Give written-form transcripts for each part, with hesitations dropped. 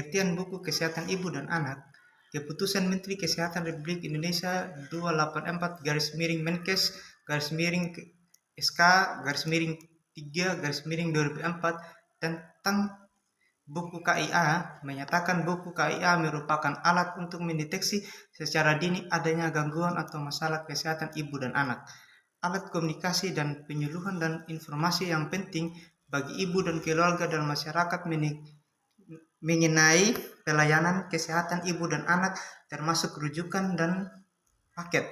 pengertian buku kesehatan ibu dan anak, Keputusan Menteri Kesehatan Republik Indonesia 284-Menkes SK /3/2004 tentang buku KIA menyatakan buku KIA merupakan alat untuk mendeteksi secara dini adanya gangguan atau masalah kesehatan ibu dan anak. Alat komunikasi dan penyuluhan dan informasi yang penting bagi ibu dan keluarga dan masyarakat mengenai pelayanan kesehatan ibu dan anak, termasuk rujukan dan paket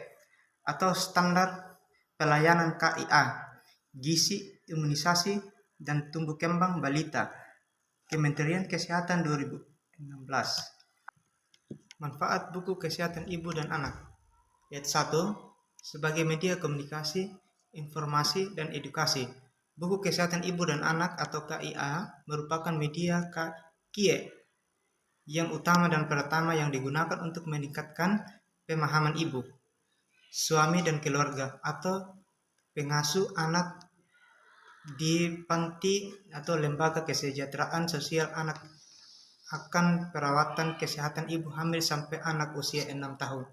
atau standar pelayanan KIA, gizi, imunisasi, dan tumbuh kembang balita. Kementerian Kesehatan 2016. Manfaat buku kesehatan ibu dan anak. Ayat 1. Sebagai media komunikasi, informasi, dan edukasi. Buku kesehatan ibu dan anak atau KIA merupakan media KIE yang utama dan pertama yang digunakan untuk meningkatkan pemahaman ibu, suami, dan keluarga atau pengasuh anak di panti atau lembaga kesejahteraan sosial anak akan perawatan kesehatan ibu hamil sampai anak usia 6 tahun.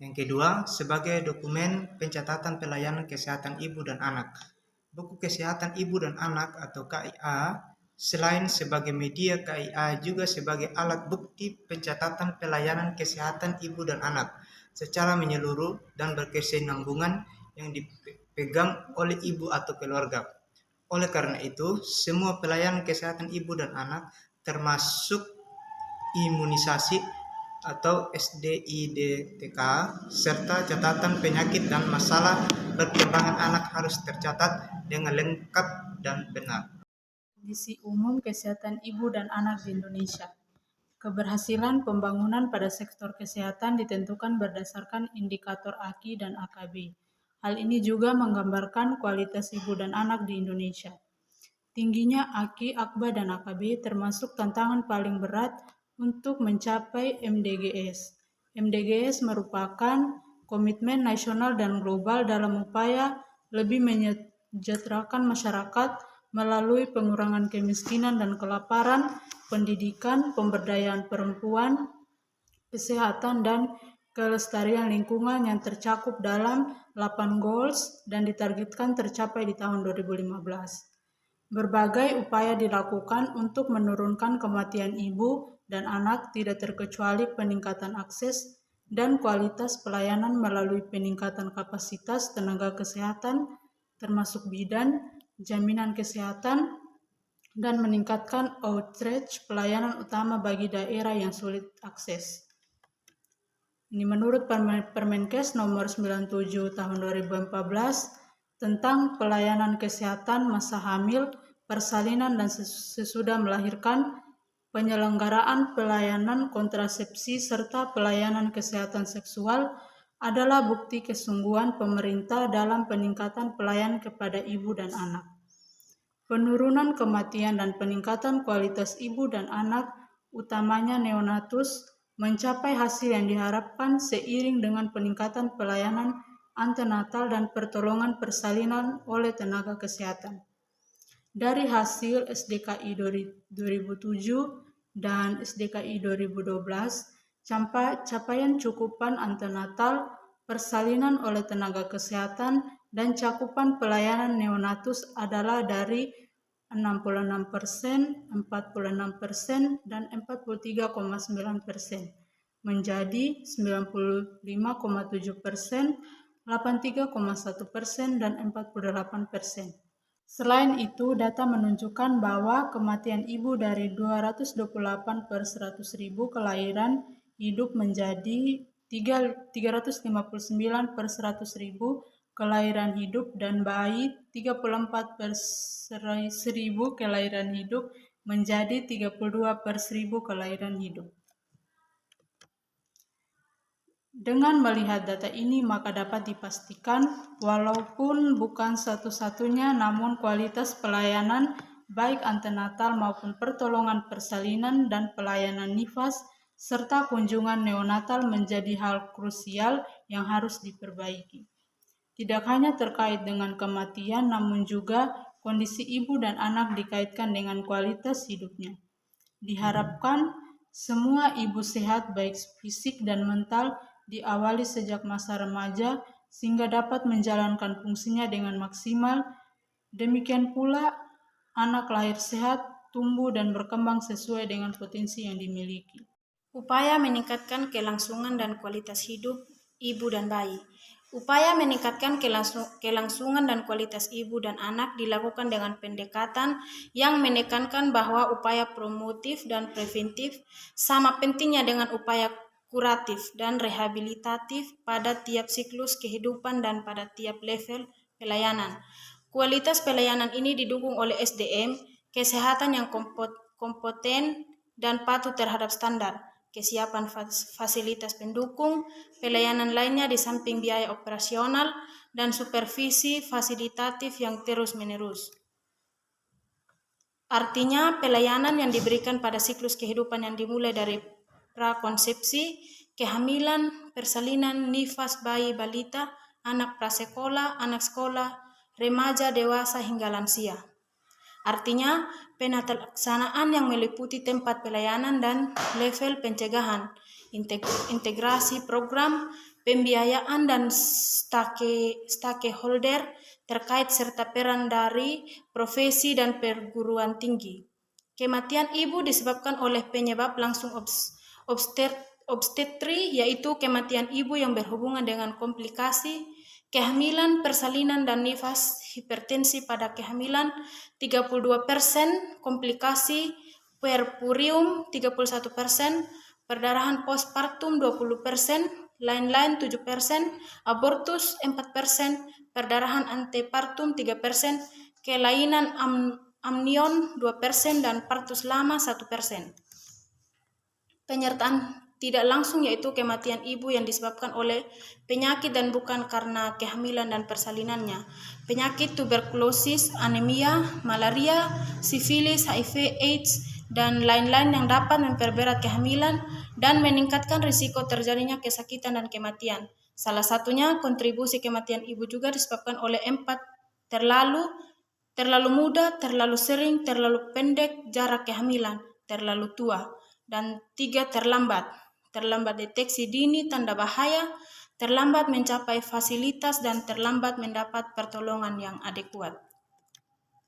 Yang kedua, sebagai dokumen pencatatan pelayanan kesehatan ibu dan anak. Buku kesehatan ibu dan anak atau KIA selain sebagai media KIA juga sebagai alat bukti pencatatan pelayanan kesehatan ibu dan anak secara menyeluruh dan berkesinambungan yang dipegang oleh ibu atau keluarga. Oleh karena itu, semua pelayanan kesehatan ibu dan anak, termasuk imunisasi atau SDIDTK, serta catatan penyakit dan masalah perkembangan anak harus tercatat dengan lengkap dan benar. Kondisi umum kesehatan ibu dan anak di Indonesia. Keberhasilan pembangunan pada sektor kesehatan ditentukan berdasarkan indikator AKI dan AKB. Hal ini juga menggambarkan kualitas ibu dan anak di Indonesia. Tingginya AKI, AKBA, dan AKB termasuk tantangan paling berat untuk mencapai MDGs. MDGs merupakan komitmen nasional dan global dalam upaya lebih menyejahterakan masyarakat melalui pengurangan kemiskinan dan kelaparan, pendidikan, pemberdayaan perempuan, kesehatan, dan kelestarian lingkungan yang tercakup dalam 8 goals dan ditargetkan tercapai di tahun 2015. Berbagai upaya dilakukan untuk menurunkan kematian ibu dan anak, tidak terkecuali peningkatan akses dan kualitas pelayanan melalui peningkatan kapasitas tenaga kesehatan, termasuk bidan, jaminan kesehatan, dan meningkatkan outreach pelayanan utama bagi daerah yang sulit akses. Ini menurut Permenkes nomor 97 tahun 2014 tentang pelayanan kesehatan masa hamil, persalinan, dan sesudah melahirkan, penyelenggaraan pelayanan kontrasepsi, serta pelayanan kesehatan seksual adalah bukti kesungguhan pemerintah dalam peningkatan pelayanan kepada ibu dan anak. Penurunan kematian dan peningkatan kualitas ibu dan anak, utamanya neonatus, mencapai hasil yang diharapkan seiring dengan peningkatan pelayanan antenatal dan pertolongan persalinan oleh tenaga kesehatan. Dari hasil SDKI 2007 dan SDKI 2012, capaian cakupan antenatal, persalinan oleh tenaga kesehatan, dan cakupan pelayanan neonatus adalah dari 66%, 46%, dan 43,9%, menjadi 95,7%, 83,1%, dan 48%. Selain itu, data menunjukkan bahwa kematian ibu dari 228 per 100.000 kelahiran hidup menjadi 359 per 100.000 kelahiran hidup, dan bayi 34 per 1.000 kelahiran hidup menjadi 32 per 1.000 kelahiran hidup. Dengan melihat data ini, maka dapat dipastikan, walaupun bukan satu-satunya, namun kualitas pelayanan baik antenatal maupun pertolongan persalinan dan pelayanan nifas serta kunjungan neonatal menjadi hal krusial yang harus diperbaiki. Tidak hanya terkait dengan kematian, namun juga kondisi ibu dan anak dikaitkan dengan kualitas hidupnya. Diharapkan Semua ibu sehat baik fisik dan mental diawali sejak masa remaja sehingga dapat menjalankan fungsinya dengan maksimal. Demikian pula anak lahir sehat, tumbuh dan berkembang sesuai dengan potensi yang dimiliki. Upaya meningkatkan kelangsungan dan kualitas hidup ibu dan bayi. Upaya meningkatkan kelangsungan dan kualitas ibu dan anak dilakukan dengan pendekatan yang menekankan bahwa upaya promotif dan preventif sama pentingnya dengan upaya kuratif dan rehabilitatif pada tiap siklus kehidupan dan pada tiap level pelayanan. Kualitas pelayanan ini didukung oleh SDM, kesehatan yang kompeten dan patuh terhadap standar, kesiapan fasilitas pendukung, pelayanan lainnya di samping biaya operasional, dan supervisi fasilitatif yang terus-menerus. Artinya, pelayanan yang diberikan pada siklus kehidupan yang dimulai dari prakonsepsi, kehamilan, persalinan, nifas, bayi, balita, anak prasekolah, anak sekolah, remaja, dewasa, hingga lansia. Artinya, penataalaksanaan yang meliputi tempat pelayanan dan level pencegahan, integrasi program, pembiayaan dan stakeholder terkait serta peran dari profesi dan perguruan tinggi. Kematian ibu disebabkan oleh penyebab langsung obstetri, yaitu kematian ibu yang berhubungan dengan komplikasi kehamilan, persalinan, dan nifas, hipertensi pada kehamilan 32%, komplikasi puerperium 31%, perdarahan postpartum 20%, lain-lain 7%, abortus 4%, perdarahan antepartum 3%, kelainan amnion 2%, dan partus lama 1%. Penyertaan tidak langsung yaitu kematian ibu yang disebabkan oleh penyakit dan bukan karena kehamilan dan persalinannya. Penyakit tuberkulosis, anemia, malaria, sifilis, HIV, AIDS, dan lain-lain yang dapat memperberat kehamilan dan meningkatkan risiko terjadinya kesakitan dan kematian. Salah satunya kontribusi kematian ibu juga disebabkan oleh 4 terlalu muda, terlalu sering, terlalu pendek jarak kehamilan, terlalu tua, dan 3 terlambat deteksi dini tanda bahaya, terlambat mencapai fasilitas, dan terlambat mendapat pertolongan yang adekuat.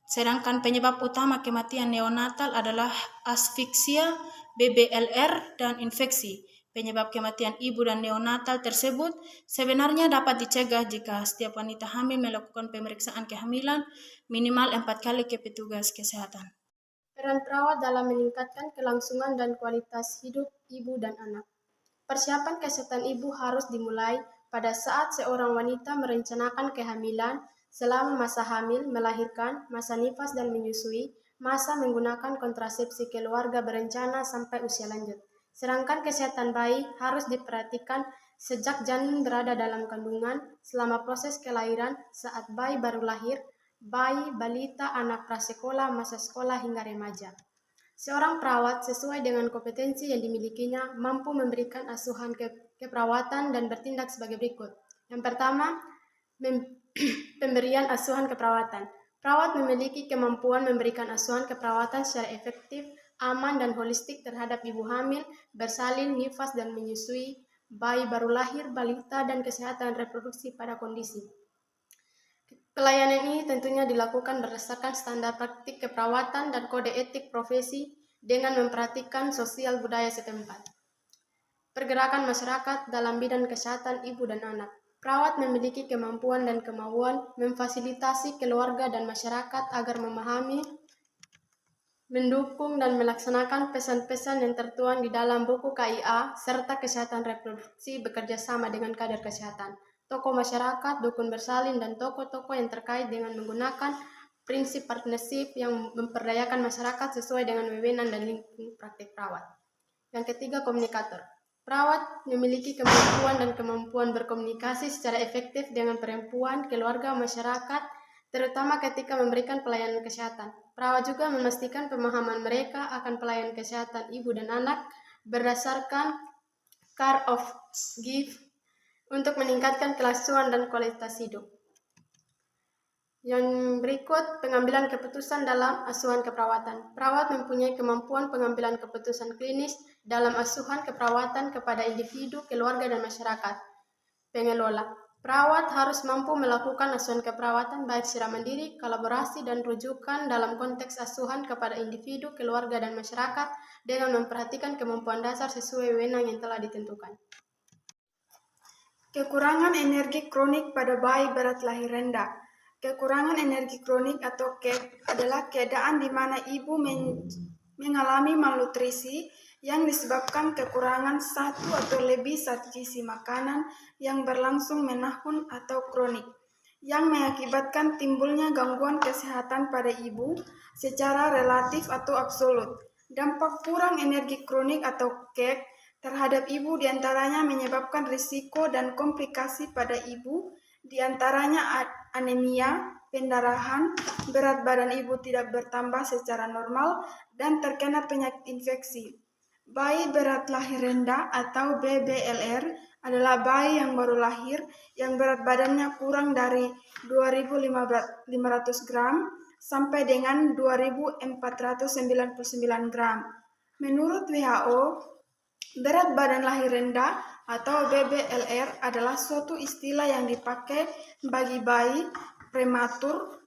Sedangkan penyebab utama kematian neonatal adalah asfiksia, BBLR, dan infeksi. Penyebab kematian ibu dan neonatal tersebut sebenarnya dapat dicegah jika setiap wanita hamil melakukan pemeriksaan kehamilan minimal 4 kali ke petugas kesehatan. Peran perawat dalam meningkatkan kelangsungan dan kualitas hidup ibu dan anak. Persiapan kesehatan ibu harus dimulai pada saat seorang wanita merencanakan kehamilan, selama masa hamil, melahirkan, masa nifas dan menyusui, masa menggunakan kontrasepsi keluarga berencana sampai usia lanjut. Sedangkan kesehatan bayi harus diperhatikan sejak janin berada dalam kandungan, selama proses kelahiran, saat bayi baru lahir, bayi, balita, anak prasekolah, masa sekolah, hingga remaja. Seorang perawat sesuai dengan kompetensi yang dimilikinya mampu memberikan asuhan keperawatan dan bertindak sebagai berikut. Yang pertama, pemberian asuhan keperawatan. Perawat memiliki kemampuan memberikan asuhan keperawatan secara efektif, aman, dan holistik terhadap ibu hamil, bersalin, nifas, dan menyusui, bayi baru lahir, balita, dan kesehatan reproduksi pada kondisi. Pelayanan ini tentunya dilakukan berdasarkan standar praktik keperawatan dan kode etik profesi dengan memperhatikan sosial budaya setempat. Pergerakan masyarakat dalam bidang kesehatan ibu dan anak. Perawat memiliki kemampuan dan kemauan memfasilitasi keluarga dan masyarakat agar memahami, mendukung, dan melaksanakan pesan-pesan yang tertuang di dalam buku KIA serta kesehatan reproduksi bekerja sama dengan kader kesehatan, tokoh masyarakat, dukun bersalin, dan tokoh-tokoh yang terkait dengan menggunakan prinsip partnership yang memperdayakan masyarakat sesuai dengan wewenang dan lingkup praktik perawat. Yang ketiga, komunikator. Perawat memiliki kemampuan dan kemampuan berkomunikasi secara efektif dengan perempuan, keluarga, masyarakat, terutama ketika memberikan pelayanan kesehatan. Perawat juga memastikan pemahaman mereka akan pelayanan kesehatan ibu dan anak berdasarkan care of give untuk meningkatkan kelangsungan dan kualitas hidup. Yang berikut, pengambilan keputusan dalam asuhan keperawatan. Perawat mempunyai kemampuan pengambilan keputusan klinis dalam asuhan keperawatan kepada individu, keluarga, dan masyarakat. Pengelola. Perawat harus mampu melakukan asuhan keperawatan baik secara mandiri, kolaborasi, dan rujukan dalam konteks asuhan kepada individu, keluarga, dan masyarakat dengan memperhatikan kemampuan dasar sesuai wewenang yang telah ditentukan. Kekurangan energi kronik pada bayi berat lahir rendah. Kekurangan energi kronik atau KEK adalah keadaan di mana ibu mengalami malnutrisi yang disebabkan kekurangan satu atau lebih zat gizi makanan yang berlangsung menahun atau kronik, yang mengakibatkan timbulnya gangguan kesehatan pada ibu secara relatif atau absolut. Dampak kurang energi kronik atau KEK terhadap ibu diantaranya menyebabkan risiko dan komplikasi pada ibu, diantaranya anemia, pendarahan, berat badan ibu tidak bertambah secara normal, dan terkena penyakit infeksi. Bayi berat lahir rendah atau BBLR adalah bayi yang baru lahir yang berat badannya kurang dari 2.500 gram sampai dengan 2.499 gram. Menurut WHO, berat badan lahir rendah atau BBLR adalah suatu istilah yang dipakai bagi bayi prematur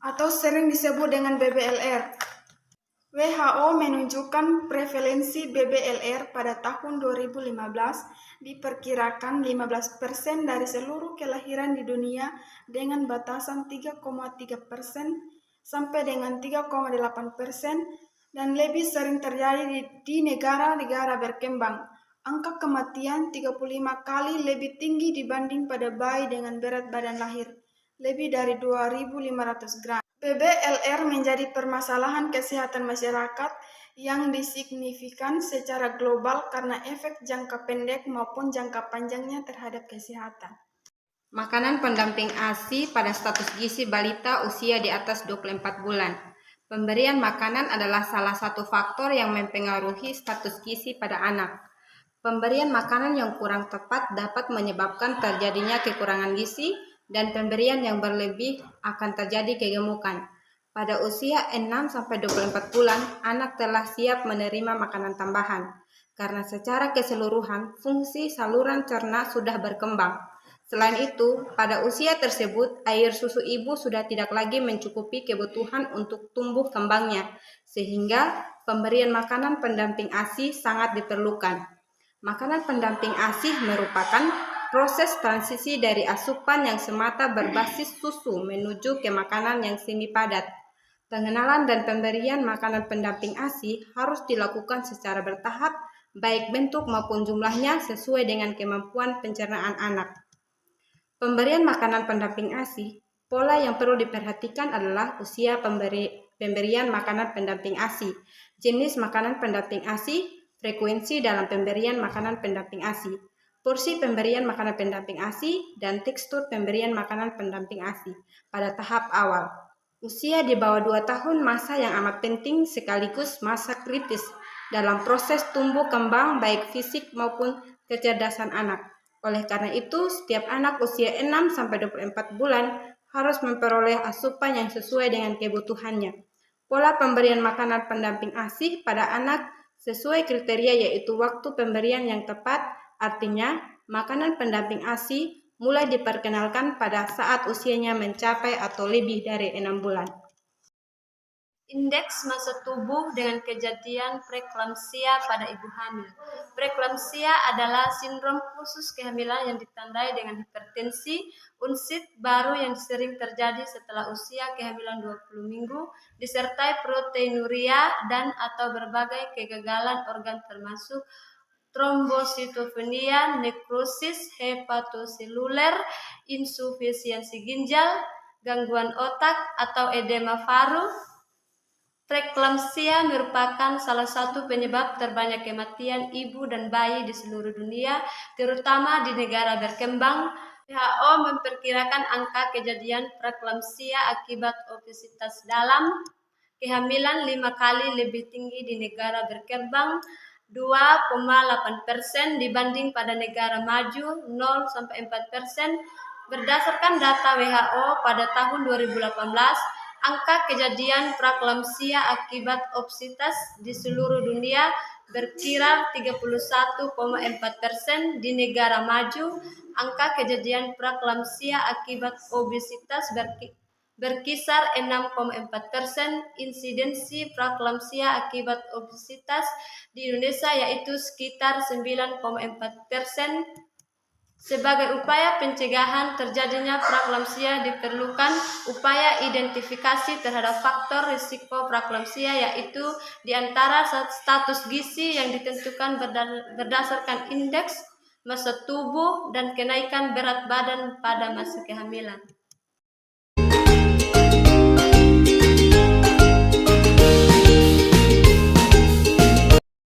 atau sering disebut dengan BBLR. WHO menunjukkan prevalensi BBLR pada tahun 2015 diperkirakan 15% dari seluruh kelahiran di dunia dengan batasan 3,3% sampai dengan 3,8% dan lebih sering terjadi di negara-negara berkembang. Angka kematian 35 kali lebih tinggi dibanding pada bayi dengan berat badan lahir lebih dari 2.500 gram. BBLR menjadi permasalahan kesehatan masyarakat yang disignifikan secara global karena efek jangka pendek maupun jangka panjangnya terhadap kesehatan. Makanan pendamping ASI pada status gizi balita usia di atas 24 bulan. Pemberian makanan adalah salah satu faktor yang mempengaruhi status gizi pada anak. Pemberian makanan yang kurang tepat dapat menyebabkan terjadinya kekurangan gizi dan pemberian yang berlebih akan terjadi kegemukan. Pada usia 6-24 bulan, anak telah siap menerima makanan tambahan, karena secara keseluruhan fungsi saluran cerna sudah berkembang. Selain itu, pada usia tersebut, air susu ibu sudah tidak lagi mencukupi kebutuhan untuk tumbuh kembangnya, sehingga pemberian makanan pendamping ASI sangat diperlukan. Makanan pendamping ASI merupakan proses transisi dari asupan yang semata berbasis susu menuju ke makanan yang semi padat. Pengenalan dan pemberian makanan pendamping ASI harus dilakukan secara bertahap, baik bentuk maupun jumlahnya sesuai dengan kemampuan pencernaan anak. Pemberian makanan pendamping ASI, pola yang perlu diperhatikan adalah usia pemberian makanan pendamping ASI, jenis makanan pendamping ASI, frekuensi dalam pemberian makanan pendamping ASI, porsi pemberian makanan pendamping ASI, dan tekstur pemberian makanan pendamping ASI pada tahap awal. Usia di bawah 2 tahun masa yang amat penting sekaligus masa kritis dalam proses tumbuh kembang baik fisik maupun kecerdasan anak. Oleh karena itu, setiap anak usia 6-24 bulan harus memperoleh asupan yang sesuai dengan kebutuhannya. Pola pemberian makanan pendamping ASI pada anak sesuai kriteria yaitu waktu pemberian yang tepat. Artinya, makanan pendamping ASI mulai diperkenalkan pada saat usianya mencapai atau lebih dari 6 bulan. Indeks massa tubuh dengan kejadian preeklamsia pada ibu hamil. Preeklamsia adalah sindrom khusus kehamilan yang ditandai dengan hipertensi unsit baru yang sering terjadi setelah usia kehamilan 20 minggu, disertai proteinuria dan atau berbagai kegagalan organ termasuk trombositopenia, nekrosis hepatoseluler, insufisiensi ginjal, gangguan otak atau edema paru. Preeklamsia merupakan salah satu penyebab terbanyak kematian ibu dan bayi di seluruh dunia, terutama di negara berkembang. WHO memperkirakan angka kejadian preeklamsia akibat obesitas dalam kehamilan 5 kali lebih tinggi di negara berkembang, 2,8% dibanding pada negara maju 0-4%. Berdasarkan data WHO pada tahun 2018, angka kejadian preeklamsia akibat obesitas di seluruh dunia berkira 31,4%. Di negara maju, angka kejadian preeklamsia akibat obesitas berkisar 6,4%. Insidensi preeklamsia akibat obesitas di Indonesia yaitu sekitar 9,4%. Sebagai upaya pencegahan terjadinya preeklamsia diperlukan upaya identifikasi terhadap faktor risiko preeklamsia, yaitu diantara status gizi yang ditentukan berdasarkan indeks massa tubuh dan kenaikan berat badan pada masa kehamilan.